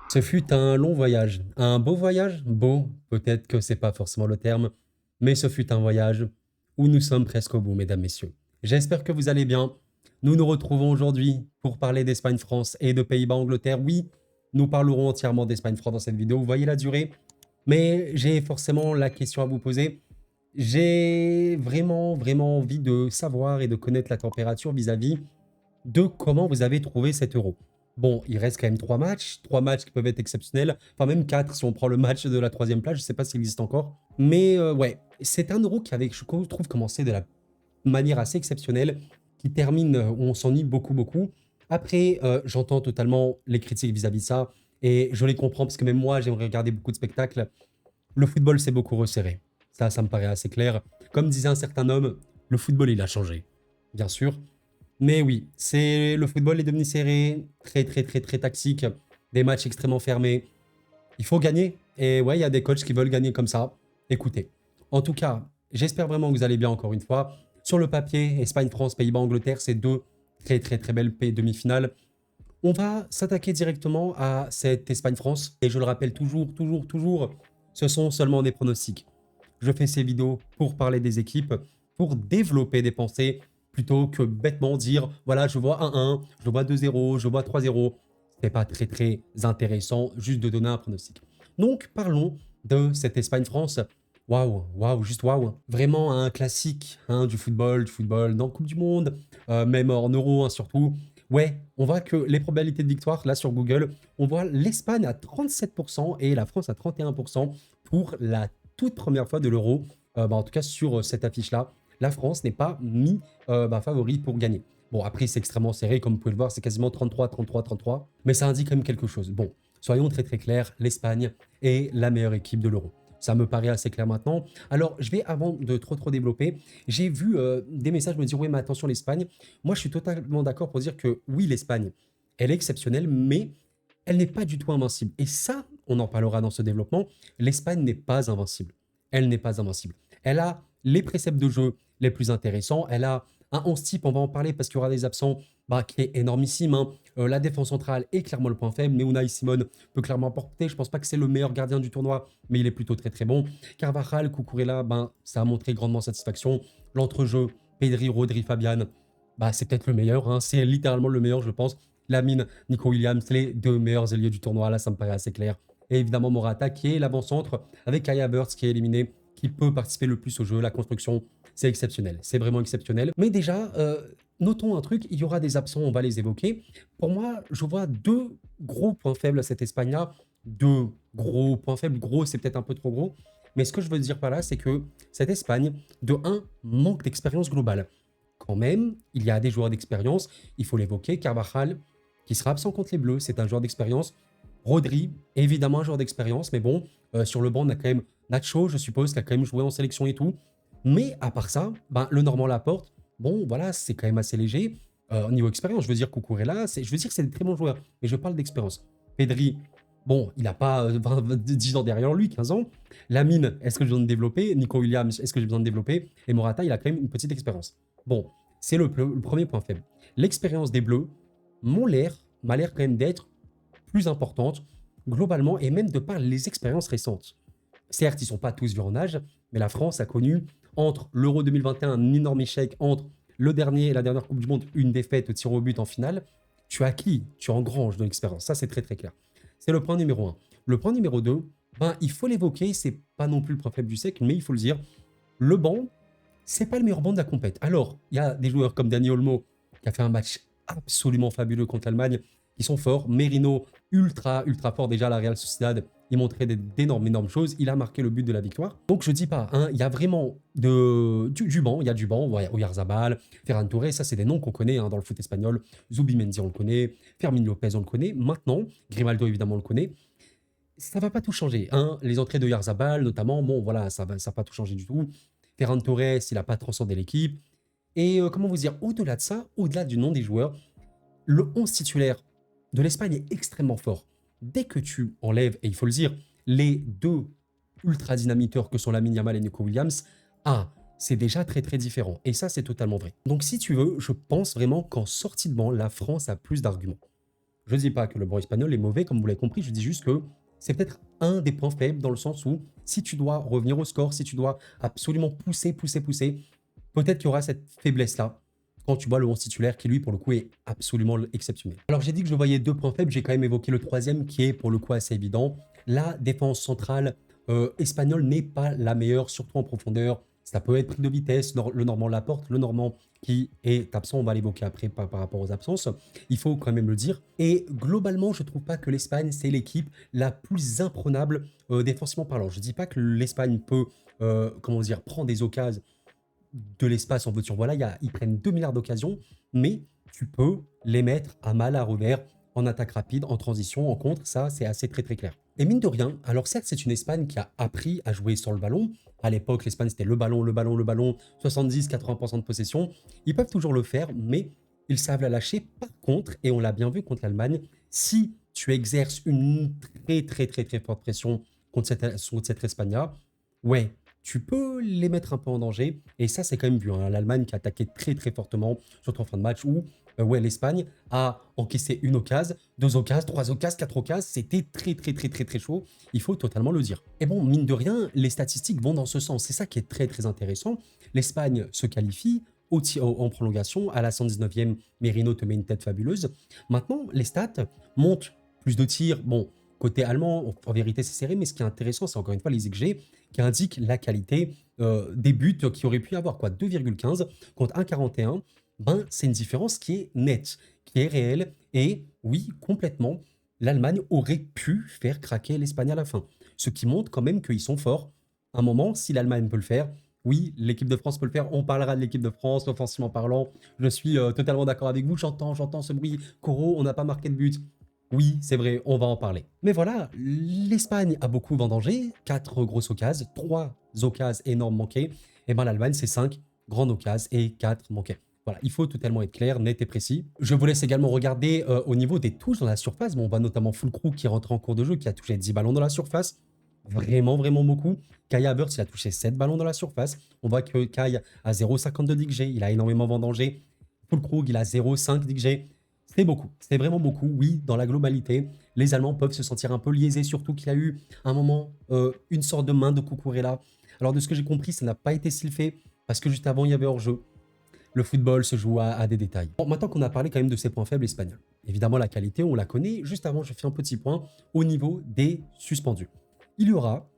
Ce fut un long voyage, un beau voyage, beau, peut-être que c'est pas forcément le terme, mais ce fut un voyage où nous sommes presque au bout, mesdames, messieurs. J'espère que vous allez bien. Nous nous retrouvons aujourd'hui pour parler d'Espagne-France et de Pays-Bas-Angleterre. Oui, nous parlerons entièrement d'Espagne-France dans cette vidéo, vous voyez la durée, mais j'ai forcément la question à vous poser. J'ai vraiment envie de savoir et de connaître la température vis-à-vis de comment vous avez trouvé cet euro. Bon, il reste quand même trois matchs qui peuvent être exceptionnels, enfin même quatre si on prend le match de la troisième place, je ne sais pas s'il existe encore. Mais ouais, c'est un euro qui avait, je trouve, commencé de la manière assez exceptionnelle, qui termine où on s'ennuie beaucoup. Après, j'entends totalement les critiques vis-à-vis de ça, et je les comprends parce que même moi, j'aimerais regarder beaucoup de spectacles. Le football s'est beaucoup resserré. Ça me paraît assez clair. Comme disait un certain homme, le football, il a changé. Bien sûr, mais oui, c'est le football est devenu serré, très toxique, des matchs extrêmement fermés. Il faut gagner. Et ouais, il y a des coachs qui veulent gagner comme ça. Écoutez, en tout cas, j'espère vraiment que vous allez bien encore une fois. Sur le papier, Espagne-France, Pays-Bas, Angleterre, c'est deux très belles demi-finales. On va s'attaquer directement à cette Espagne-France. Et je le rappelle toujours, ce sont seulement des pronostics. Je fais ces vidéos pour parler des équipes, pour développer des pensées, plutôt que bêtement dire, voilà, je vois 1-1, je vois 2-0, je vois 3-0. C'est pas très intéressant juste de donner un pronostic. Donc, parlons de cette Espagne-France. Juste waouh. Vraiment un classique hein, du football dans la Coupe du Monde, même en Euro hein, surtout. Ouais, on voit que les probabilités de victoire, là sur Google, on voit l'Espagne à 37% et la France à 31% pour la toute première fois de l'Euro, en tout cas sur cette affiche-là. La France n'est pas mis favori pour gagner. Bon, après, c'est extrêmement serré, comme vous pouvez le voir, c'est quasiment 33, mais ça indique quand même quelque chose. Bon, soyons très clairs, l'Espagne est la meilleure équipe de l'Euro. Ça me paraît assez clair maintenant. Alors, je vais, avant de trop développer, j'ai vu des messages me dire, oui, mais attention, l'Espagne. Moi, je suis totalement d'accord pour dire que oui, l'Espagne, elle est exceptionnelle, mais elle n'est pas du tout invincible. Et ça, on en parlera dans ce développement, l'Espagne n'est pas invincible. Elle n'est pas invincible. Elle a les préceptes de jeu les plus intéressants. Elle a un 11 type, on va en parler parce qu'il y aura des absents qui est énormissime. Hein. La défense centrale est clairement le point faible, mais Unai Simon peut clairement apporter. Je ne pense pas que c'est le meilleur gardien du tournoi, mais il est plutôt très bon. Carvajal, Cucurella, ça a montré grandement satisfaction. L'entrejeu, Pedri, Rodri, Fabian, c'est peut-être le meilleur. Hein. C'est littéralement le meilleur, je pense. Lamine, Nico Williams, les deux meilleurs ailiers du tournoi, là, ça me paraît assez clair. Et évidemment, Morata, qui est l'avant-centre, avec Kai Havertz, qui est éliminé, qui peut participer le plus au jeu. La construction, c'est exceptionnel. C'est vraiment exceptionnel. Mais déjà, notons un truc, il y aura des absents, on va les évoquer. Pour moi, je vois deux gros points faibles à cette Espagne-là. Deux gros points faibles. Gros, c'est peut-être un peu trop gros. Mais ce que je veux dire par là, c'est que cette Espagne, de un, manque d'expérience globale. Quand même, il y a des joueurs d'expérience, il faut l'évoquer. Carvajal, qui sera absent contre les Bleus, c'est un joueur d'expérience. Rodri, évidemment un joueur d'expérience, mais bon, sur le banc, on a quand même Nacho, je suppose, qui a quand même joué en sélection et tout. Mais à part ça, le Normand Laporte, bon, voilà, c'est quand même assez léger. Au niveau expérience, je veux dire, Cucurella, je veux dire que c'est des très bons joueurs, mais je parle d'expérience. Pedri, bon, il n'a pas 10 ans derrière lui, 15 ans. Lamine, est-ce que j'ai besoin de développer? Nico Williams, est-ce que j'ai besoin de développer? Et Morata, il a quand même une petite expérience. Bon, c'est le premier point faible. L'expérience des Bleus m'a l'air quand même d'être plus importante, globalement, et même de par les expériences récentes. Certes, ils ne sont pas tous vieux en âge, mais la France a connu, entre l'Euro 2021, un énorme échec, entre le dernier et la dernière Coupe du Monde, une défaite au tir au but en finale. Tu acquis, tu engranges de l'expérience. Ça, c'est très clair. C'est le point numéro 1. Le point numéro 2, il faut l'évoquer, c'est pas non plus le point faible du siècle, mais il faut le dire, le banc, c'est pas le meilleur banc de la compète. Alors, il y a des joueurs comme Dani Olmo, qui a fait un match absolument fabuleux contre l'Allemagne, qui sont forts. Merino, ultra fort déjà à la Real Sociedad. Il montrait d'énormes choses. Il a marqué le but de la victoire. Donc je dis pas, hein, il y a vraiment du banc. Il y a du banc. Oyarzabal, Ferran Torres, ça c'est des noms qu'on connaît hein, dans le foot espagnol. Zubimendi, on le connaît. Fermin Lopez, on le connaît. Maintenant, Grimaldo, évidemment, on le connaît. Ça va pas tout changer. Hein. Les entrées de Oyarzabal, notamment, bon voilà, ça va pas tout changer du tout. Ferran Torres, il n'a pas transcendé l'équipe. Et comment vous dire, au-delà de ça, au-delà du nom des joueurs, le 11 titulaire de l'Espagne est extrêmement fort. Dès que tu enlèves, et il faut le dire, les deux ultra dynamiteurs que sont Lamine Yamal et Nico Williams, c'est déjà très différent. Et ça, c'est totalement vrai. Donc si tu veux, je pense vraiment qu'en sortie de banc, la France a plus d'arguments. Je ne dis pas que le banc espagnol est mauvais, comme vous l'avez compris, je dis juste que c'est peut-être un des points faibles dans le sens où si tu dois revenir au score, si tu dois absolument pousser, peut-être qu'il y aura cette faiblesse-là quand tu vois le 11 titulaire qui, lui, pour le coup, est absolument exceptionnel. Alors, j'ai dit que je voyais deux points faibles, j'ai quand même évoqué le troisième qui est, pour le coup, assez évident. La défense centrale espagnole n'est pas la meilleure, surtout en profondeur. Ça peut être pris de vitesse, le Normand l'apporte, le Normand qui est absent, on va l'évoquer après par rapport aux absences, il faut quand même le dire. Et globalement, je ne trouve pas que l'Espagne, c'est l'équipe la plus imprenable défensivement parlant. Je ne dis pas que l'Espagne peut, comment dire, prendre des occasions de l'espace en voiture. Voilà, ils prennent 2 milliards d'occasions, mais tu peux les mettre à mal, à revers, en attaque rapide, en transition, en contre. Ça, c'est assez très clair. Et mine de rien, alors certes, c'est une Espagne qui a appris à jouer sur le ballon. À l'époque, l'Espagne, c'était le ballon, 70-80% de possession. Ils peuvent toujours le faire, mais ils savent la lâcher. Par contre, et on l'a bien vu contre l'Allemagne, si tu exerces une très forte pression contre cette Espagne-là, ouais, tu peux les mettre un peu en danger. Et ça, c'est quand même vu. Hein. L'Allemagne qui a attaqué très fortement, surtout en fin de match, où ouais, l'Espagne a encaissé une occasion, 2 occasions, 3 occasions, 4 occasions. C'était très chaud. Il faut totalement le dire. Et bon, mine de rien, les statistiques vont dans ce sens. C'est ça qui est très intéressant. L'Espagne se qualifie en prolongation. À la 119e, Merino te met une tête fabuleuse. Maintenant, les stats montent. Plus de tirs. Bon, côté allemand, en vérité, c'est serré. Mais ce qui est intéressant, c'est encore une fois les XG qui indiquent la qualité des buts qui aurait pu y avoir. 2,15 contre 1,41. Ben, c'est une différence qui est nette, qui est réelle. Et oui, complètement, l'Allemagne aurait pu faire craquer l'Espagne à la fin. Ce qui montre quand même qu'ils sont forts. À un moment, si l'Allemagne peut le faire, oui, l'équipe de France peut le faire. On parlera de l'équipe de France, offensivement parlant. Je suis totalement d'accord avec vous. J'entends ce bruit. Coro, on n'a pas marqué de but. Oui, c'est vrai, on va en parler. Mais voilà, l'Espagne a beaucoup vendangé, 4 grosses occasions, 3 occasions énormes manquées, et bien l'Allemagne, c'est 5 grandes occasions et 4 manquées. Voilà, il faut totalement être clair, net et précis. Je vous laisse également regarder au niveau des touches dans la surface. Bon, on voit notamment Fulkrug qui rentre en cours de jeu, qui a touché 10 ballons dans la surface. Vraiment beaucoup. Kai Havertz, il a touché 7 ballons dans la surface. On voit que Kai a 0,52 d'XG, il a énormément vendangé. Fulkrug, il a 0,5 d'XG. C'est beaucoup, c'est vraiment beaucoup. Oui, dans la globalité, les Allemands peuvent se sentir un peu liésés, surtout qu'il y a eu un moment une sorte de main de Cucurella. Alors de ce que j'ai compris, ça n'a pas été s'il fait, parce que juste avant, il y avait hors-jeu. Le football se joue à des détails. Bon, maintenant qu'on a parlé quand même de ces points faibles espagnols, évidemment la qualité, on la connaît. Juste avant, je fais un petit point au niveau des suspendus. Il y aura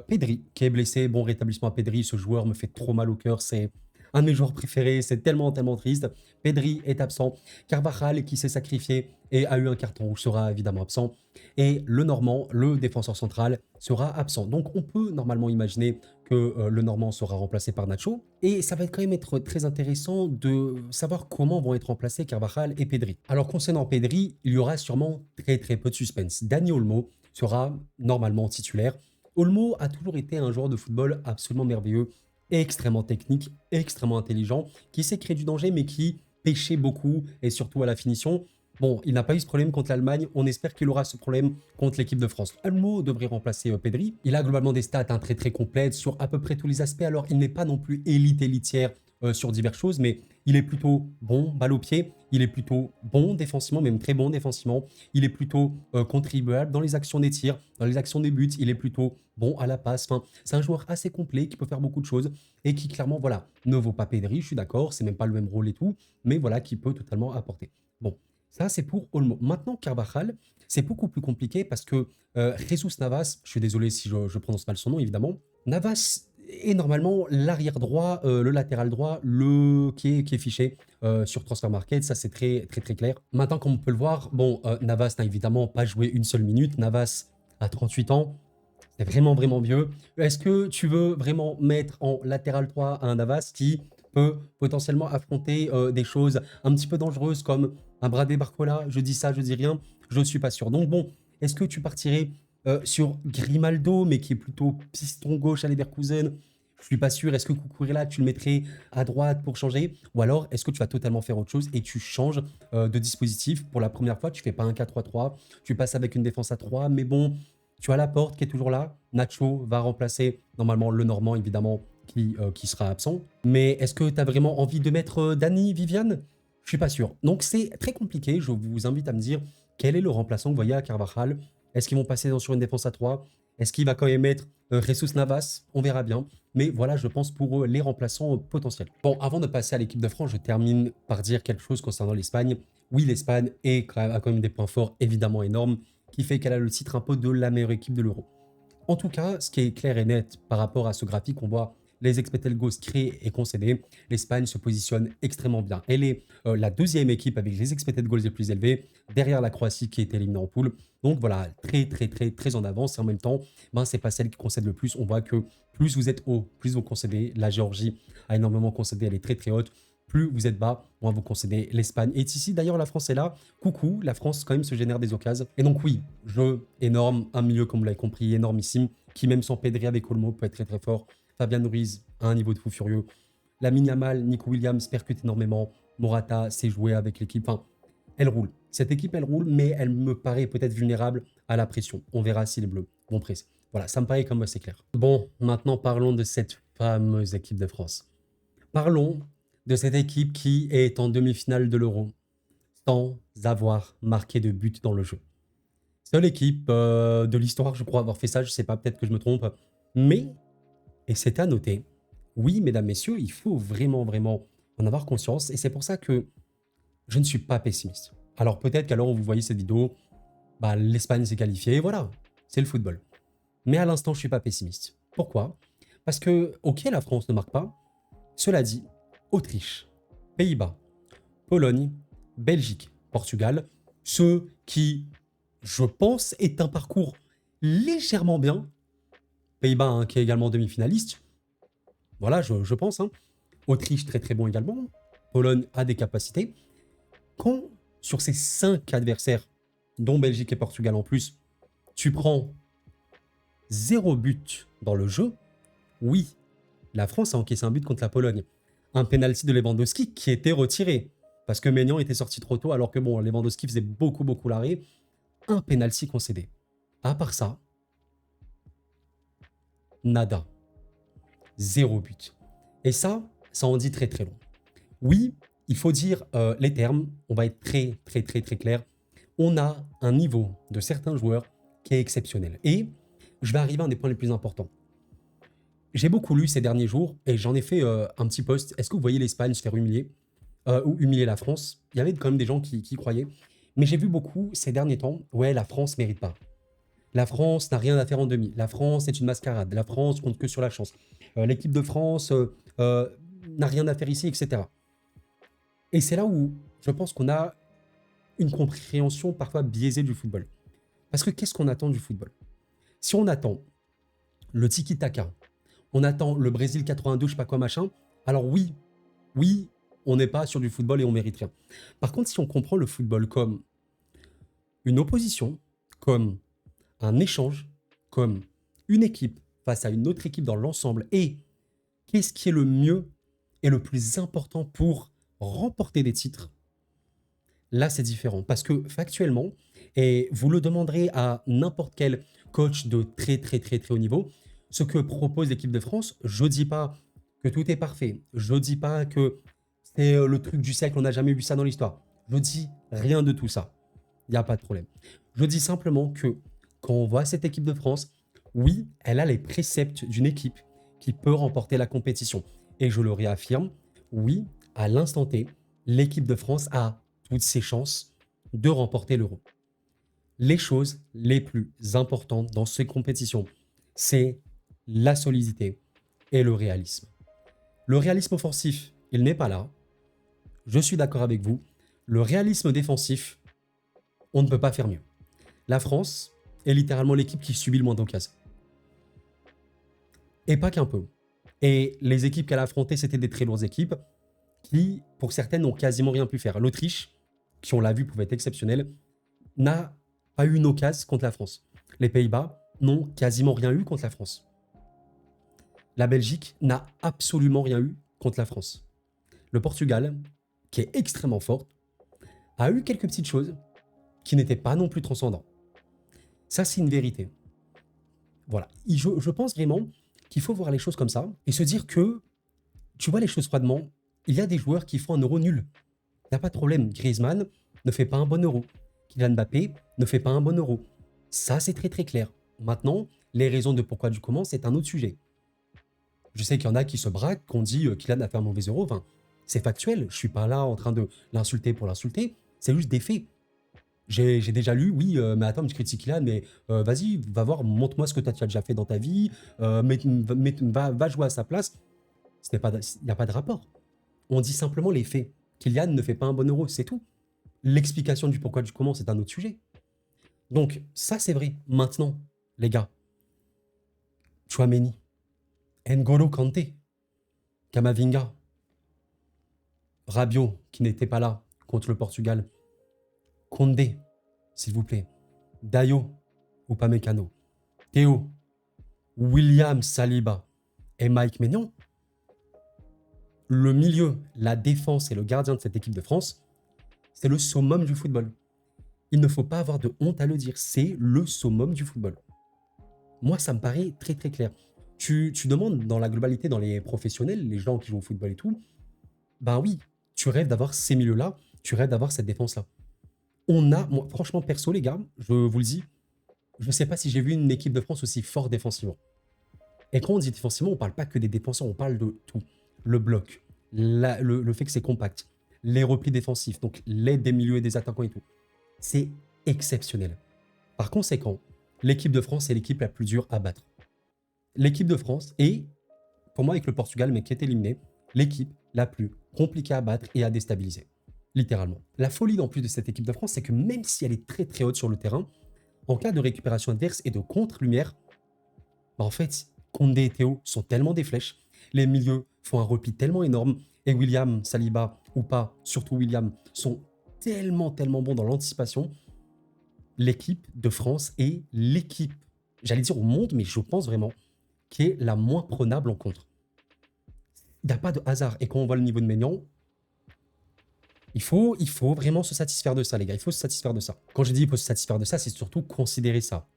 Pedri qui est blessé. Bon rétablissement à Pedri, ce joueur me fait trop mal au cœur, c'est un de mes joueurs préférés, c'est tellement triste. Pedri est absent. Carvajal qui s'est sacrifié et a eu un carton rouge sera évidemment absent. Et le Normand, le défenseur central, sera absent. Donc on peut normalement imaginer que le Normand sera remplacé par Nacho. Et ça va quand même être très intéressant de savoir comment vont être remplacés Carvajal et Pedri. Alors concernant Pedri, il y aura sûrement très peu de suspense. Dani Olmo sera normalement titulaire. Olmo a toujours été un joueur de football absolument merveilleux, extrêmement technique, extrêmement intelligent, qui sait créer du danger mais qui pêchait beaucoup et surtout à la finition. Bon, il n'a pas eu ce problème contre l'Allemagne, on espère qu'il aura ce problème contre l'équipe de France. Olmo devrait remplacer Pedri. Il a globalement des stats très complètes sur à peu près tous les aspects, alors il n'est pas non plus élitière sur diverses choses, mais il est plutôt bon, balle au pied, il est plutôt bon défensivement, même très bon défensivement, il est plutôt contribuable dans les actions des tirs, dans les actions des buts, il est plutôt bon à la passe, enfin, c'est un joueur assez complet qui peut faire beaucoup de choses et qui clairement, voilà, ne vaut pas Pedri, je suis d'accord, c'est même pas le même rôle et tout, mais voilà, qui peut totalement apporter. Bon, ça c'est pour Olmo. Maintenant, Carvajal, c'est beaucoup plus compliqué parce que Jesus Navas, je suis désolé si je prononce mal son nom évidemment, Navas est normalement l'arrière droit, le latéral droit, qui est fiché sur Transfer Market, ça c'est très clair. Maintenant, comme on peut le voir, bon, Navas n'a évidemment pas joué une seule minute, Navas a 38 ans, c'est vraiment vieux. Est-ce que tu veux vraiment mettre en latéral droit un Navas qui peut potentiellement affronter des choses un petit peu dangereuses comme un Bradley Barcola? Je dis ça, je dis rien, je ne suis pas sûr. Donc bon, est-ce que tu partirais sur Grimaldo, mais qui est plutôt piston gauche à Leverkusen? Je suis pas sûr. Est-ce que Cucurella, tu le mettrais à droite pour changer? Ou alors, est-ce que tu vas totalement faire autre chose et tu changes de dispositif pour la première fois? Tu fais pas un 4-3-3, tu passes avec une défense à 3, mais bon, tu as Laporte qui est toujours là. Nacho va remplacer normalement le Normand, évidemment, qui sera absent. Mais est-ce que tu as vraiment envie de mettre Dani, Viviane? Je suis pas sûr. Donc c'est très compliqué. Je vous invite à me dire quel est le remplaçant que vous voyez à Carvajal? Est-ce qu'ils vont passer sur une défense à 3? Est-ce qu'il va quand même mettre Jesus Navas? On verra bien. Mais voilà, je pense pour les remplaçants potentiels. Bon, avant de passer à l'équipe de France, je termine par dire quelque chose concernant l'Espagne. Oui, l'Espagne a quand même des points forts évidemment énormes, qui fait qu'elle a le titre un peu de la meilleure équipe de l'Euro. En tout cas, ce qui est clair et net par rapport à ce graphique, on voit les expected goals créés et concédés. L'Espagne se positionne extrêmement bien. Elle est la deuxième équipe avec les expected goals les plus élevés, derrière la Croatie qui est éliminée en poule. Donc voilà, très en avance. Et en même temps, c'est pas celle qui concède le plus. On voit que plus vous êtes haut, plus vous concédez. La Géorgie a énormément concédé, elle est très haute. Plus vous êtes bas, moins vous concédez. L'Espagne est ici. D'ailleurs, la France est là. Coucou, la France quand même se génère des occasions. Et donc oui, jeu énorme, un milieu comme vous l'avez compris, énormissime, qui même sans Pedri avec Olmo peut être très fort. Fabian Ruiz à un niveau de fou furieux. Lamine Yamal, Nico Williams percute énormément. Morata s'est joué avec l'équipe. Enfin, elle roule. Cette équipe, elle roule, mais elle me paraît peut-être vulnérable à la pression. On verra si les Bleus vont presser. Voilà, ça me paraît comme assez clair. Bon, maintenant parlons de cette fameuse équipe de France. Parlons de cette équipe qui est en demi-finale de l'Euro sans avoir marqué de but dans le jeu. Seule équipe de l'histoire, je crois, avoir fait ça. Je sais pas, peut-être que je me trompe. Mais, et c'est à noter, oui, mesdames, messieurs, il faut vraiment en avoir conscience. Et c'est pour ça que je ne suis pas pessimiste. Alors peut-être qu'alors où vous voyez cette vidéo, l'Espagne s'est qualifiée, voilà, c'est le football. Mais à l'instant, je ne suis pas pessimiste. Pourquoi? Parce que, ok, la France ne marque pas. Cela dit, Autriche, Pays-Bas, Pologne, Belgique, Portugal, ce qui, je pense, est un parcours légèrement bien. Pays-Bas, qui est également demi-finaliste. Voilà, je pense. Autriche, très bon également. Pologne a des capacités. Quand, sur ces 5 adversaires, dont Belgique et Portugal en plus, tu prends 0 but dans le jeu, oui, la France a encaissé un but contre la Pologne. Un penalty de Lewandowski qui était retiré. Parce que Maignan était sorti trop tôt, alors que bon, Lewandowski faisait beaucoup l'arrêt. Un penalty concédé. À part ça, nada. 0 but. Et ça en dit très long. Oui, il faut dire les termes, on va être très clair. On a un niveau de certains joueurs qui est exceptionnel. Et je vais arriver à un des points les plus importants. J'ai beaucoup lu ces derniers jours et j'en ai fait un petit post. Est-ce que vous voyez l'Espagne se faire humilier ou humilier la France? Il y avait quand même des gens qui croyaient. Mais j'ai vu beaucoup ces derniers temps, ouais, la France ne mérite pas. La France n'a rien à faire en demi. La France est une mascarade. La France compte que sur la chance. L'équipe de France n'a rien à faire ici, etc. Et c'est là où je pense qu'on a une compréhension parfois biaisée du football. Parce que qu'est-ce qu'on attend du football? Si on attend le tiki-taka, on attend le Brésil 82, je sais pas quoi machin, alors oui, on n'est pas sur du football et on mérite rien. Par contre, si on comprend le football comme une opposition, comme un échange, comme une équipe face à une autre équipe dans l'ensemble, et qu'est-ce qui est le mieux et le plus important pour remporter des titres, là c'est différent. Parce que factuellement, et vous le demanderez à n'importe quel coach de très haut niveau, ce que propose l'équipe de France, je dis pas que tout est parfait, je dis pas que c'est le truc du siècle, on n'a jamais vu ça dans l'histoire, je dis rien de tout ça, il n'y a pas de problème. Je dis simplement que quand on voit cette équipe de France, oui, elle a les préceptes d'une équipe qui peut remporter la compétition. Et je le réaffirme, oui, à l'instant T, l'équipe de France a toutes ses chances de remporter l'Euro. Les choses les plus importantes dans ces compétitions, c'est la solidité et le réalisme. Le réalisme offensif, il n'est pas là. Je suis d'accord avec vous. Le réalisme défensif, on ne peut pas faire mieux. La France est littéralement l'équipe qui subit le moins d'occasions. Et pas qu'un peu. Et les équipes qu'elle a affrontées, c'était des très lourdes équipes qui, pour certaines, n'ont quasiment rien pu faire. L'Autriche, qui on l'a vu pouvait être exceptionnelle, n'a pas eu une occasion contre la France. Les Pays-Bas n'ont quasiment rien eu contre la France. La Belgique n'a absolument rien eu contre la France. Le Portugal, qui est extrêmement forte, a eu quelques petites choses qui n'étaient pas non plus transcendantes. Ça, c'est une vérité. Voilà. Je pense vraiment qu'il faut voir les choses comme ça et se dire que, tu vois les choses froidement, il y a des joueurs qui font un euro nul. Il n'y a pas de problème. Griezmann ne fait pas un bon euro. Kylian Mbappé ne fait pas un bon Euro. Ça, c'est très très clair. Maintenant, les raisons de pourquoi du comment, c'est un autre sujet. Je sais qu'il y en a qui se braquent, qu'on dit Kylian a fait un mauvais Euro. Enfin, c'est factuel. Je suis pas là en train de l'insulter pour l'insulter. C'est juste des faits. J'ai déjà lu, oui, mais attends, mais tu critiques Kylian, mais vas-y, va voir, montre-moi ce que tu as déjà fait dans ta vie, va jouer à sa place. Il n'y a pas de rapport. On dit simplement les faits. Kylian ne fait pas un bon Euro, c'est tout. L'explication du pourquoi du comment, c'est un autre sujet. Donc, ça, c'est vrai. Maintenant, les gars, Tchouaméni, N'Golo Kanté, Camavinga, Rabiot, qui n'était pas là contre le Portugal, Condé, s'il vous plaît, Dayo, Upamecano, Théo, William Saliba et Mike Maignan, le milieu, la défense et le gardien de cette équipe de France, c'est le summum du football. Il ne faut pas avoir de honte à le dire, c'est le summum du football. Moi, ça me paraît très très clair. Tu demandes dans la globalité, dans les professionnels, les gens qui jouent au football et tout, ben oui, tu rêves d'avoir ces milieux-là, tu rêves d'avoir cette défense-là. Moi, franchement, perso, les gars, je vous le dis, je ne sais pas si j'ai vu une équipe de France aussi forte défensivement. Et quand on dit défensivement, on ne parle pas que des défenseurs, on parle de tout. Le bloc, le fait que c'est compact, les replis défensifs, donc l'aide des milieux et des attaquants et tout. C'est exceptionnel. Par conséquent, l'équipe de France est l'équipe la plus dure à battre. L'équipe de France est, pour moi avec le Portugal, mais qui est éliminé, l'équipe la plus compliquée à battre et à déstabiliser. Littéralement. La folie en plus de cette équipe de France, c'est que même si elle est très très haute sur le terrain, en cas de récupération adverse et de contre-lumière, bah en fait, Condé et Théo sont tellement des flèches, les milieux font un repli tellement énorme, et William, Saliba ou pas, surtout William, sont tellement bons dans l'anticipation. L'équipe de France est l'équipe, j'allais dire au monde, mais je pense vraiment, qui est la moins prenable en contre. Il n'y a pas de hasard. Et quand on voit le niveau de Maignan, il faut vraiment se satisfaire de ça, les gars. Il faut se satisfaire de ça. Quand je dis il faut se satisfaire de ça, c'est surtout considérer ça.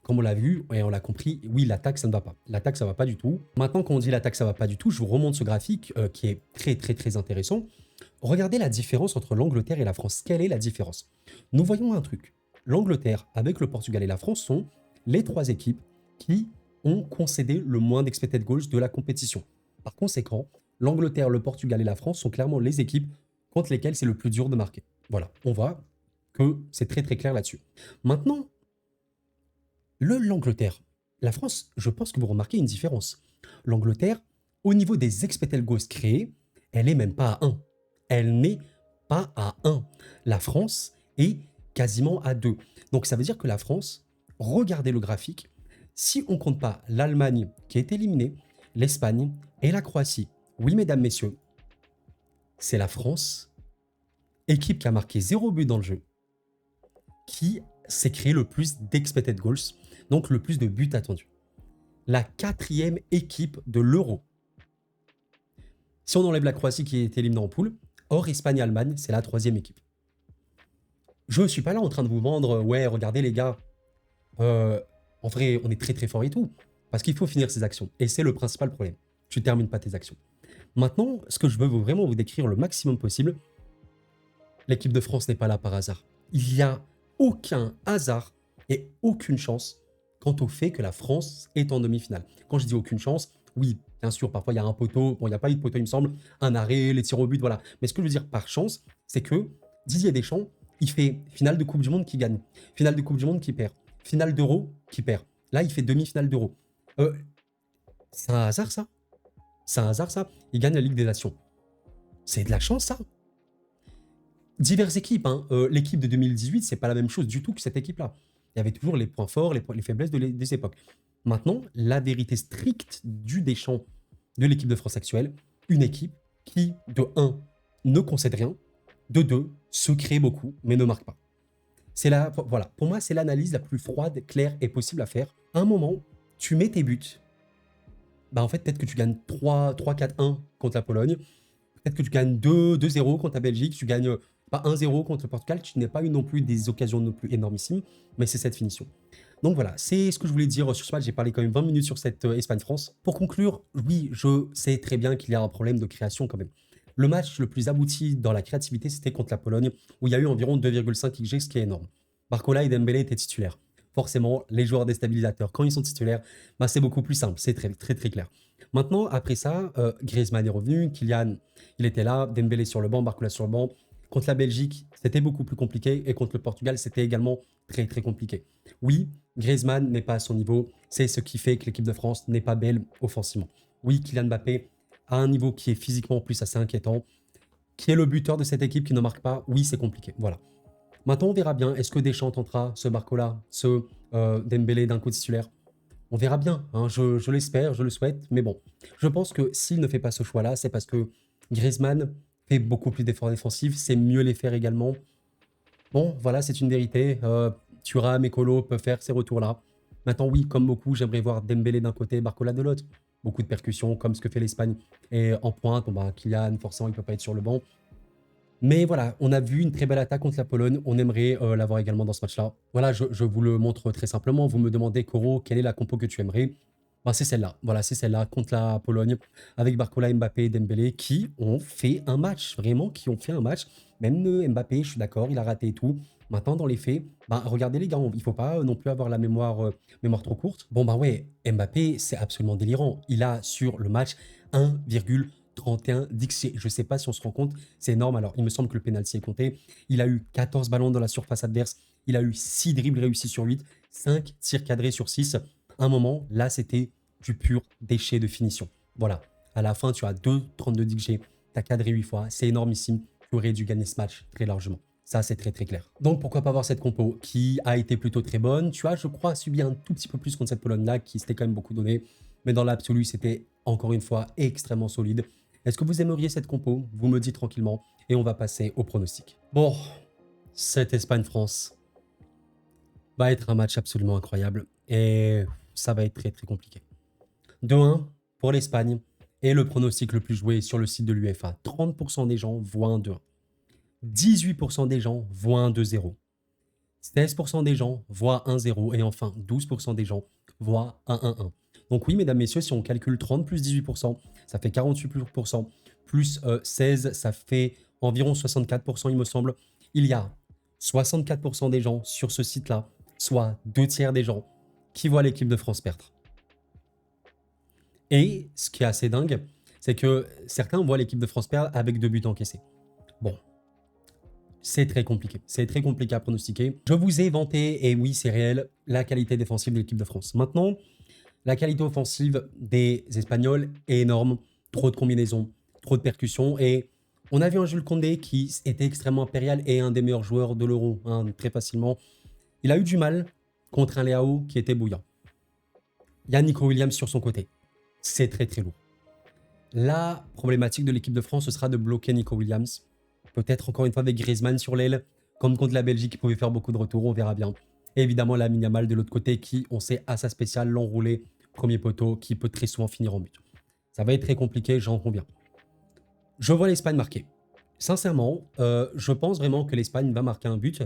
Comme on l'a vu et on l'a compris, oui, l'attaque, ça ne va pas. L'attaque, ça ne va pas du tout. Maintenant, quand on dit l'attaque, ça ne va pas du tout, je vous remonte ce graphique qui est très intéressant. Regardez la différence entre l'Angleterre et la France. Quelle est la différence? Nous voyons un truc. L'Angleterre, avec le Portugal et la France, sont les trois équipes qui ont concédé le moins d'expected goals de la compétition. Par conséquent, l'Angleterre, le Portugal et la France sont clairement les équipes contre lesquelles c'est le plus dur de marquer. Voilà, on voit que c'est très clair là-dessus. Maintenant, l'Angleterre, la France, je pense que vous remarquez une différence. L'Angleterre, au niveau des expected goals créés, elle n'est même pas à 1. Elle n'est pas à 1. La France est quasiment à 2. Donc ça veut dire que la France, regardez le graphique, si on ne compte pas l'Allemagne qui est éliminée, l'Espagne et la Croatie, oui mesdames, messieurs, c'est la France, équipe qui a marqué 0 but dans le jeu, qui s'est créé le plus d'expected goals, donc le plus de buts attendus. La 4e équipe de l'Euro. Si on enlève la Croatie qui est éliminée en poule, hors Espagne et Allemagne, c'est la 3e équipe. Je ne suis pas là en train de vous vendre, ouais, regardez les gars, en vrai, on est très fort et tout, parce qu'il faut finir ses actions. Et c'est le principal problème. Tu ne termines pas tes actions. Maintenant, ce que je veux vraiment vous décrire le maximum possible, l'équipe de France n'est pas là par hasard. Il n'y a aucun hasard et aucune chance quant au fait que la France est en demi-finale. Quand je dis aucune chance, oui, bien sûr, parfois il y a un poteau, bon, il n'y a pas eu de poteau, il me semble, un arrêt, les tirs au but, voilà. Mais ce que je veux dire par chance, c'est que Didier Deschamps, il fait finale de Coupe du Monde qui gagne, finale de Coupe du Monde qui perd, finale d'Euro qui perd. Là, il fait demi-finale d'Euro. C'est un hasard, ça? C'est un hasard, ça? Il gagne la Ligue des Nations. C'est de la chance, ça? Diverses équipes, hein. L'équipe de 2018, c'est pas la même chose du tout que cette équipe-là. Il y avait toujours les points forts, les faiblesses des époques. Maintenant, la vérité stricte du Deschamps de l'équipe de France actuelle, une équipe qui, de 1, ne concède rien, de 2, se crée beaucoup, mais ne marque pas. Voilà, pour moi, c'est l'analyse la plus froide, claire et possible à faire. À un moment, tu mets tes buts. Bah en fait, peut-être que tu gagnes 3-4-1 contre la Pologne. Peut-être que tu gagnes 2-0 contre la Belgique. Tu gagnes pas 1-0 contre le Portugal. Tu n'as pas eu non plus des occasions non plus énormissimes. Mais c'est cette finition. Donc voilà, c'est ce que je voulais dire sur ce match. J'ai parlé quand même 20 minutes sur cette Espagne-France. Pour conclure, oui, je sais très bien qu'il y a un problème de création quand même. Le match le plus abouti dans la créativité, c'était contre la Pologne, où il y a eu environ 2,5 XG, ce qui est énorme. Barcola et Dembélé étaient titulaires. Forcément, les joueurs déstabilisateurs, quand ils sont titulaires, bah, c'est beaucoup plus simple, c'est très, très, très clair. Maintenant, après ça, Griezmann est revenu, Kylian, il était là, Dembélé sur le banc, Barcola sur le banc. Contre la Belgique, c'était beaucoup plus compliqué, et contre le Portugal, c'était également très, très compliqué. Oui, Griezmann n'est pas à son niveau, c'est ce qui fait que l'équipe de France n'est pas belle offensivement. Oui, Kylian Mbappé a un niveau qui est physiquement plus assez inquiétant. Qui est le buteur de cette équipe qui ne marque pas? Oui, c'est compliqué. Voilà. Maintenant, on verra bien. Est-ce que Deschamps tentera ce Barcola, ce Dembélé d'un coup titulaire? On verra bien. Hein. Je l'espère, je le souhaite. Mais bon, je pense que s'il ne fait pas ce choix-là, c'est parce que Griezmann fait beaucoup plus d'efforts défensifs. C'est mieux les faire également. Bon, voilà, c'est une vérité. Thuram et Kolo peuvent faire ces retours-là. Maintenant, oui, comme beaucoup, j'aimerais voir Dembélé d'un côté, Barcola de l'autre. Beaucoup de percussions, comme ce que fait l'Espagne. Et en pointe, bon, bah, Kylian, forcément, il ne peut pas être sur le banc. Mais voilà, on a vu une très belle attaque contre la Pologne. On aimerait l'avoir également dans ce match-là. Voilà, je vous le montre très simplement. Vous me demandez, Koro, quelle est la compo que tu aimerais? Ben, c'est celle-là. Voilà, c'est celle-là contre la Pologne avec Barcola, Mbappé et Dembélé qui ont fait un match. Vraiment, qui ont fait un match. Même Mbappé, je suis d'accord, il a raté et tout. Maintenant, dans les faits, ben, regardez les gars, il ne faut pas non plus avoir la mémoire trop courte. Bon, ben ouais, Mbappé, c'est absolument délirant. Il a sur le match 1,31 d'XG. Je ne sais pas si on se rend compte, c'est énorme. Alors, il me semble que le penalty est compté. Il a eu 14 ballons dans la surface adverse. Il a eu 6 dribbles réussis sur 8, 5 tirs cadrés sur 6. À un moment, là, c'était du pur déchet de finition. Voilà. À la fin, tu as 2,32 d'XG. Tu as cadré 8 fois. C'est énormissime. Tu aurais dû gagner ce match très largement. Ça, c'est très très clair. Donc, pourquoi pas avoir cette compo qui a été plutôt très bonne. Tu as, je crois, subi un tout petit peu plus contre cette Pologne-là qui s'était quand même beaucoup donné. Mais dans l'absolu, c'était encore une fois extrêmement solide. Est-ce que vous aimeriez cette compo? Vous me dites tranquillement. Et on va passer au pronostic. Bon, cette Espagne-France va être un match absolument incroyable. Et ça va être très très compliqué. 2-1 pour l'Espagne. Et le pronostic le plus joué sur le site de l'UEFA. 30% des gens voient un 2-1. 18% des gens voient un 2-0. 16% des gens voient 1-0. Et enfin, 12% des gens voient un 1-1. Donc oui, mesdames, messieurs, si on calcule 30 plus 18%, ça fait 48%. Plus 16, ça fait environ 64%, il me semble. Il y a 64% des gens sur ce site-là, soit 2 tiers des gens, qui voient l'équipe de France perdre. Et ce qui est assez dingue, c'est que certains voient l'équipe de France perdre avec 2 buts encaissés. Bon, c'est très compliqué. C'est très compliqué à pronostiquer. Je vous ai vanté, et oui, c'est réel, la qualité défensive de l'équipe de France. Maintenant, la qualité offensive des Espagnols est énorme. Trop de combinaisons, trop de percussions. Et on a vu un Jules Koundé qui était extrêmement impérial et un des meilleurs joueurs de l'Euro, hein, très facilement. Il a eu du mal contre un Leao qui était bouillant. Il y a Nico Williams sur son côté. C'est très très lourd. La problématique de l'équipe de France, ce sera de bloquer Nico Williams. Peut-être encore une fois avec Griezmann sur l'aile, comme contre la Belgique qui pouvait faire beaucoup de retours, on verra bien. Et évidemment Lamine Yamal de l'autre côté qui, on sait, a sa spéciale, l'enroulé, premier poteau, qui peut très souvent finir en but. Ça va être très compliqué, j'en conviens. Je vois l'Espagne marquer. Sincèrement, je pense vraiment que l'Espagne va marquer un but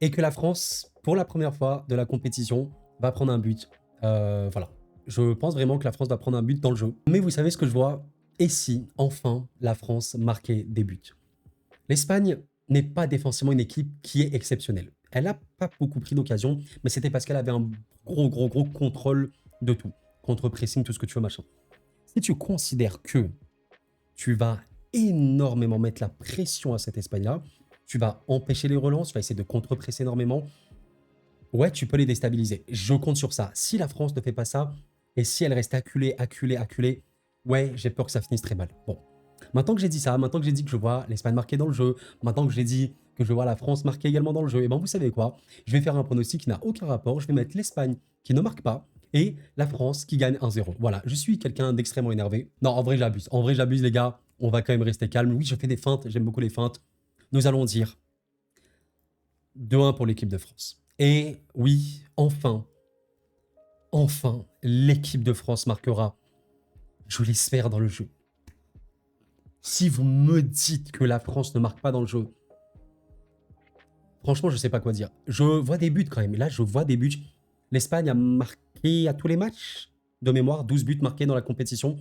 et que la France, pour la première fois de la compétition, va prendre un but. Voilà. Je pense vraiment que la France va prendre un but dans le jeu. Mais vous savez ce que je vois? Et si, enfin, la France marquait des buts? L'Espagne n'est pas défensivement une équipe qui est exceptionnelle. Elle n'a pas beaucoup pris d'occasion, mais c'était parce qu'elle avait un gros contrôle de tout. Contre-pressing, tout ce que tu veux, machin. Si tu considères que tu vas énormément mettre la pression à cette Espagne-là, tu vas empêcher les relances, tu vas essayer de contre-presser énormément, ouais, tu peux les déstabiliser. Je compte sur ça. Si la France ne fait pas ça, et si elle reste acculée, ouais, j'ai peur que ça finisse très mal. Bon. Maintenant que j'ai dit ça, maintenant que j'ai dit que je vois l'Espagne marquer dans le jeu, maintenant que j'ai dit que je vois la France marquer également dans le jeu, et ben vous savez quoi? Je vais faire un pronostic qui n'a aucun rapport. Je vais mettre l'Espagne qui ne marque pas et la France qui gagne 1-0. Voilà, je suis quelqu'un d'extrêmement énervé. Non, en vrai, j'abuse. En vrai, j'abuse, les gars. On va quand même rester calme. Oui, je fais des feintes. J'aime beaucoup les feintes. Nous allons dire 2-1 pour l'équipe de France. Et oui, enfin, l'équipe de France marquera. Je l'espère dans le jeu. Si vous me dites que la France ne marque pas dans le jeu, franchement, je ne sais pas quoi dire. Je vois des buts quand même. Et là, je vois des buts. L'Espagne a marqué à tous les matchs, de mémoire, 12 buts marqués dans la compétition.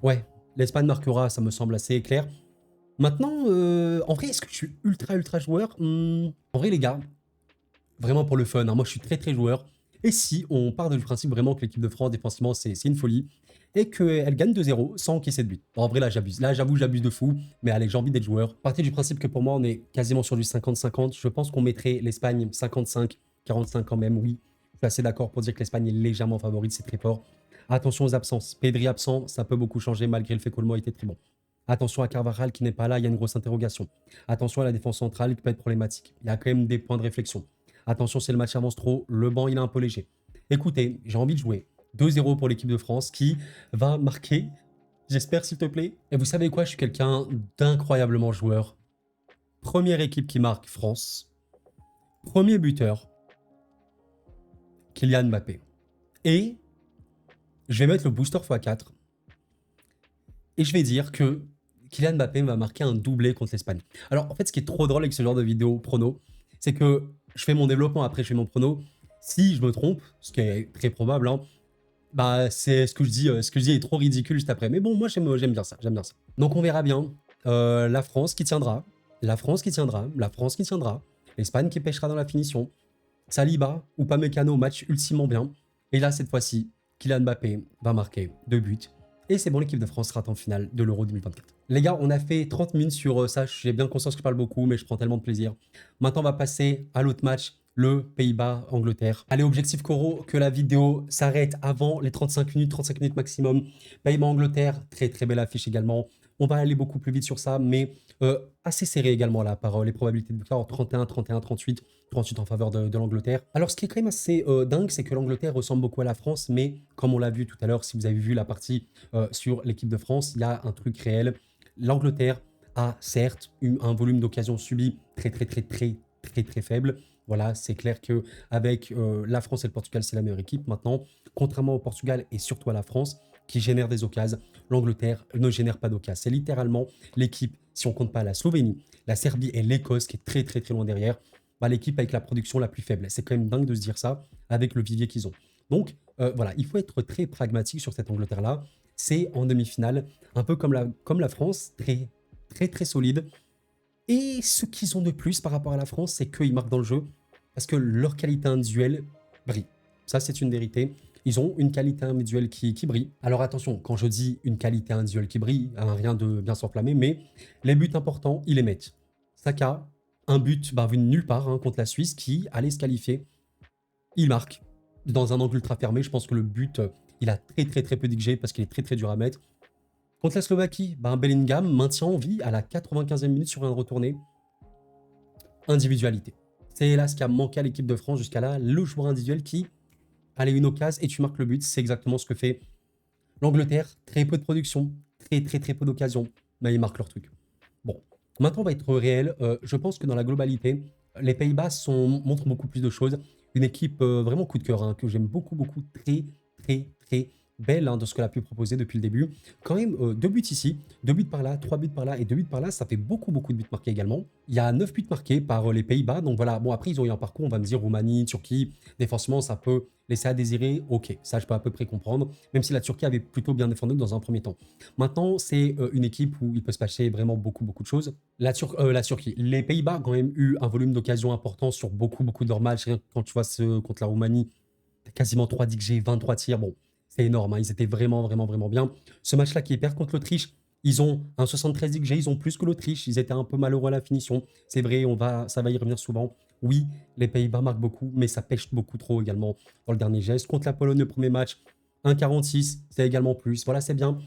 Ouais, L'Espagne marquera, ça me semble assez clair. Maintenant, en vrai, est-ce que je suis ultra joueur? En vrai, les gars, vraiment pour le fun, hein, moi je suis très joueur. Et si on part du principe vraiment que l'équipe de France, défensivement, c'est une folie, et qu'elle gagne 2-0 sans encaisser de but. Bon, en vrai, là, j'abuse. Là, j'avoue, j'abuse de fou. Mais allez, j'ai envie d'être joueur. Partez du principe que pour moi, on est quasiment sur du 50-50. Je pense qu'on mettrait l'Espagne 55-45 quand même, oui. Je suis assez d'accord pour dire que l'Espagne est légèrement favorite, c'est très fort. Attention aux absences. Pedri absent, ça peut beaucoup changer malgré le fait qu'Olmo était très bon. Attention à Carvajal qui n'est pas là, il y a une grosse interrogation. Attention à la défense centrale qui peut être problématique. Il y a quand même des points de réflexion. Attention, si le match avance trop, le banc il est un peu léger. Écoutez, j'ai envie de jouer. 2-0 pour l'équipe de France qui va marquer, j'espère s'il te plaît. Et vous savez quoi, je suis quelqu'un d'incroyablement joueur. Première équipe qui marque, France. Premier buteur, Kylian Mbappé. Et je vais mettre le booster x4. Et je vais dire que Kylian Mbappé va marquer un doublé contre l'Espagne. Alors en fait, ce qui est trop drôle avec ce genre de vidéo prono, c'est que je fais mon développement, après je fais mon prono. Si je me trompe, ce qui est très probable, hein, bah c'est ce que je dis est trop ridicule juste après. Mais bon, moi j'aime bien ça, j'aime bien ça. Donc on verra bien. La France qui tiendra, la France qui tiendra, la France qui tiendra, l'Espagne qui pêchera dans la finition, Saliba ou Pamecano match ultimement bien. Et là cette fois-ci, Kylian Mbappé va marquer 2 buts. Et c'est bon, l'équipe de France sera en finale de l'Euro 2024. Les gars, on a fait 30 minutes sur ça. J'ai bien conscience que je parle beaucoup, mais je prends tellement de plaisir. Maintenant, on va passer à l'autre match, le Pays-Bas-Angleterre. Allez, objectif Coro, que la vidéo s'arrête avant les 35 minutes maximum. Pays-Bas-Angleterre, très belle affiche également. On va aller beaucoup plus vite sur ça, mais assez serré également là, par les probabilités de victoire, 31, 31, 38. 38 en faveur de l'Angleterre. Alors, ce qui est quand même assez dingue, c'est que l'Angleterre ressemble beaucoup à la France, mais comme on l'a vu tout à l'heure, si vous avez vu la partie sur l'équipe de France, il y a un truc réel. L'Angleterre a certes eu un volume d'occasion subi très faible. Voilà, c'est clair que avec la France et le Portugal, c'est la meilleure équipe. Maintenant, contrairement au Portugal et surtout à la France, qui génère des occasions, l'Angleterre ne génère pas d'occasions. C'est littéralement l'équipe, si on compte pas la Slovénie, la Serbie et l'Écosse, qui est très loin derrière, bah, l'équipe avec la production la plus faible. C'est quand même dingue de se dire ça avec le vivier qu'ils ont. Donc voilà, il faut être très pragmatique sur cette Angleterre-là. C'est en demi-finale, un peu comme la France, très solide. Et ce qu'ils ont de plus par rapport à la France, c'est qu'ils marquent dans le jeu parce que leur qualité individuelle brille. Ça, c'est une vérité. Ils ont une qualité individuelle qui brille. Alors attention, quand je dis une qualité individuelle qui brille, hein, rien de bien s'enflammer, mais les buts importants, ils les mettent. Saka, un but venu de nulle part hein, contre la Suisse qui allait se qualifier. Il marque dans un angle ultra fermé. Je pense que le but, il a très peu d'XG parce qu'il est très dur à mettre. Contre la Slovaquie, Bellingham maintient en vie à la 95e minute sur un retourné. Individualité. C'est là ce qui a manqué à l'équipe de France jusqu'à là. Le joueur individuel qui allait une occasion et tu marques le but. C'est exactement ce que fait l'Angleterre. Très peu de production, très peu d'occasions, mais ils marquent leur truc. Bon, maintenant on va être réel. Je pense que dans la globalité, les Pays-Bas montrent beaucoup plus de choses. Une équipe vraiment coup de cœur, hein, que j'aime beaucoup, très belle hein, de ce qu'elle a pu proposer depuis le début. Quand même, 2 buts ici, 2 buts par là, 3 buts par là et 2 buts par là, ça fait beaucoup de buts marqués également. Il y a 9 buts marqués par les Pays-Bas, donc voilà. Bon, après, ils ont eu un parcours, on va me dire Roumanie, Turquie, défensivement, ça peut laisser à désirer. Ok, ça, je peux à peu près comprendre, même si la Turquie avait plutôt bien défendu dans un premier temps. Maintenant, c'est une équipe où il peut se passer vraiment beaucoup de choses. La Turquie, les Pays-Bas ont quand même eu un volume d'occasion important sur beaucoup de leurs matchs. Quand tu vois ce contre la Roumanie, quasiment 3 d'XG, 23 tirs, bon, c'est énorme, hein. Ils étaient vraiment bien. Ce match-là qui est perd contre l'Autriche, ils ont un 73 XG, ils ont plus que l'Autriche, ils étaient un peu malheureux à la finition. C'est vrai, ça va y revenir souvent. Oui, les Pays-Bas marquent beaucoup, mais ça pêche beaucoup trop également dans le dernier geste. Contre la Pologne, le premier match, 1,46, c'est également plus. Voilà, c'est bien.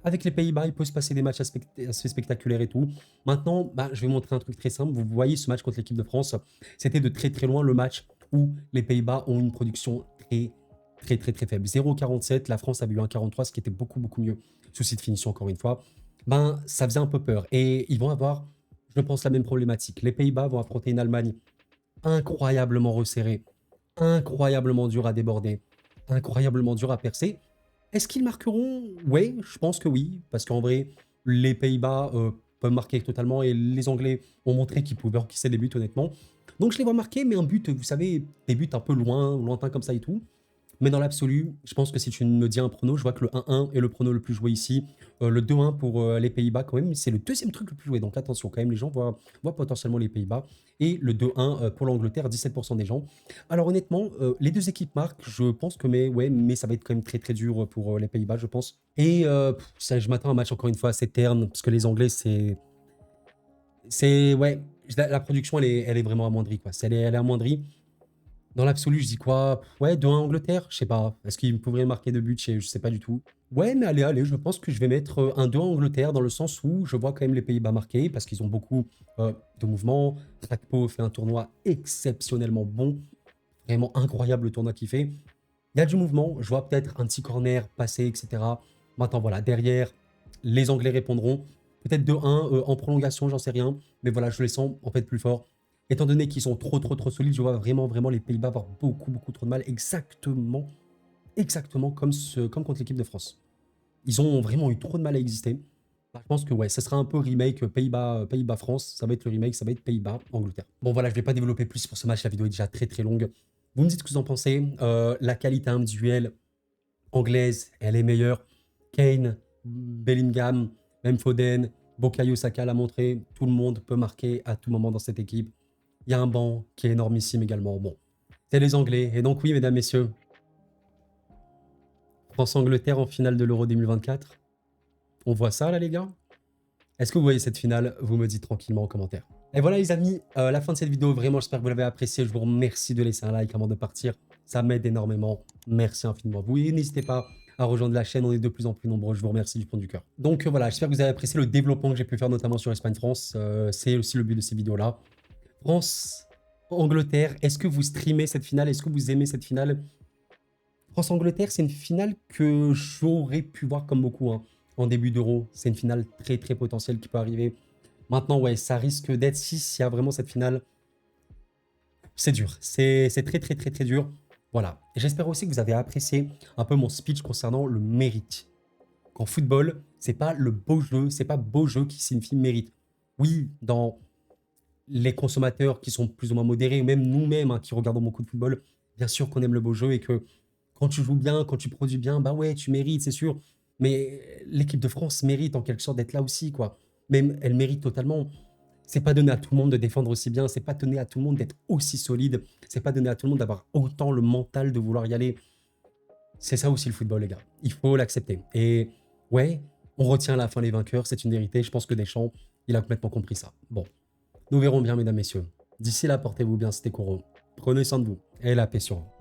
Avec les Pays-Bas, il peut se passer des matchs assez spectaculaires et tout. Maintenant, je vais vous montrer un truc très simple. Vous voyez ce match contre l'équipe de France, c'était de très loin le match où les Pays-Bas ont une production très faible. 0,47, la France a eu 1,43, ce qui était beaucoup mieux. Souci de finition encore une fois. Ça faisait un peu peur. Et ils vont avoir, je pense, la même problématique. Les Pays-Bas vont affronter une Allemagne incroyablement resserrée, incroyablement dure à déborder, incroyablement dure à percer. Est-ce qu'ils marqueront? Ouais, je pense que oui, parce qu'en vrai, les Pays-Bas peuvent marquer totalement et les Anglais ont montré qu'ils pouvaient encaisser des buts honnêtement. Donc je les vois marquer, mais un but, vous savez, des buts un peu lointains comme ça et tout. Mais dans l'absolu, je pense que si tu me dis un prono, je vois que le 1-1 est le prono le plus joué ici. Le 2-1 pour les Pays-Bas, quand même, c'est le deuxième truc le plus joué. Donc attention, quand même, les gens voient potentiellement les Pays-Bas. Et le 2-1 pour l'Angleterre, 17% des gens. Alors honnêtement, les deux équipes marquent. Je pense que, mais ça va être quand même très très dur pour les Pays-Bas, je pense. Et je m'attends à un match encore une fois assez terne, parce que les Anglais, ouais, la production, elle est vraiment amoindrie, quoi. Elle est amoindrie. Dans l'absolu, je dis quoi? Ouais, 2-1 Angleterre, je sais pas. Est-ce qu'ils pourraient marquer de but? Je sais pas du tout. Ouais, mais allez, je pense que je vais mettre un 2-1 Angleterre dans le sens où je vois quand même les Pays-Bas marquer parce qu'ils ont beaucoup de mouvements. Rakpo fait un tournoi exceptionnellement bon. Vraiment incroyable le tournoi qu'il fait. Il y a du mouvement, je vois peut-être un petit corner passer, etc. Maintenant, voilà, derrière, les Anglais répondront. Peut-être 2-1 en prolongation, j'en sais rien. Mais voilà, je les sens en fait plus forts. Étant donné qu'ils sont trop solides, je vois vraiment les Pays-Bas avoir beaucoup trop de mal. Exactement comme contre l'équipe de France. Ils ont vraiment eu trop de mal à exister. Bah, je pense que ouais, ça sera un peu remake Pays-Bas-France. Ça va être le remake, ça va être Pays-Bas-Angleterre. Bon voilà, je vais pas développer plus pour ce match. La vidéo est déjà très longue. Vous me dites ce que vous en pensez. La qualité individuelle anglaise, elle est meilleure. Kane, Bellingham, même Foden, Bukayo Saka l'a montré. Tout le monde peut marquer à tout moment dans cette équipe. Il y a un banc qui est énormissime également. Bon, c'est les Anglais. Et donc oui, mesdames, messieurs, France-Angleterre en finale de l'Euro 2024. On voit ça là, les gars? Est-ce que vous voyez cette finale? Vous me dites tranquillement en commentaire. Et voilà les amis, la fin de cette vidéo, vraiment j'espère que vous l'avez apprécié. Je vous remercie de laisser un like avant de partir. Ça m'aide énormément. Merci infiniment. Vous n'hésitez pas à rejoindre la chaîne, on est de plus en plus nombreux. Je vous remercie du fond du cœur. Donc voilà, j'espère que vous avez apprécié le développement que j'ai pu faire notamment sur Espagne-France. C'est aussi le but de ces vidéos-là. France-Angleterre, est-ce que vous streamez cette finale? Est-ce que vous aimez cette finale? France-Angleterre, c'est une finale que j'aurais pu voir comme beaucoup en début d'Euro. C'est une finale très potentielle qui peut arriver. Maintenant, ouais, ça risque d'être, s'il y a vraiment cette finale, c'est dur. C'est très dur. Voilà. Et j'espère aussi que vous avez apprécié un peu mon speech concernant le mérite. Qu'en football, c'est pas le beau jeu, c'est pas beau jeu qui signifie mérite. Oui, dans les consommateurs qui sont plus ou moins modérés, même nous-mêmes qui regardons beaucoup de football, bien sûr qu'on aime le beau jeu et que quand tu joues bien, quand tu produis bien, bah ouais, tu mérites, c'est sûr. Mais l'équipe de France mérite en quelque sorte d'être là aussi, quoi. Même elle mérite totalement. C'est pas donné à tout le monde de défendre aussi bien, c'est pas donné à tout le monde d'être aussi solide, c'est pas donné à tout le monde d'avoir autant le mental de vouloir y aller. C'est ça aussi le football, les gars. Il faut l'accepter. Et ouais, on retient à la fin les vainqueurs, c'est une vérité. Je pense que Deschamps, il a complètement compris ça. Bon, nous verrons bien, mesdames, messieurs. D'ici là, portez-vous bien, c'était Koro. Prenez soin de vous et la paix sur vous.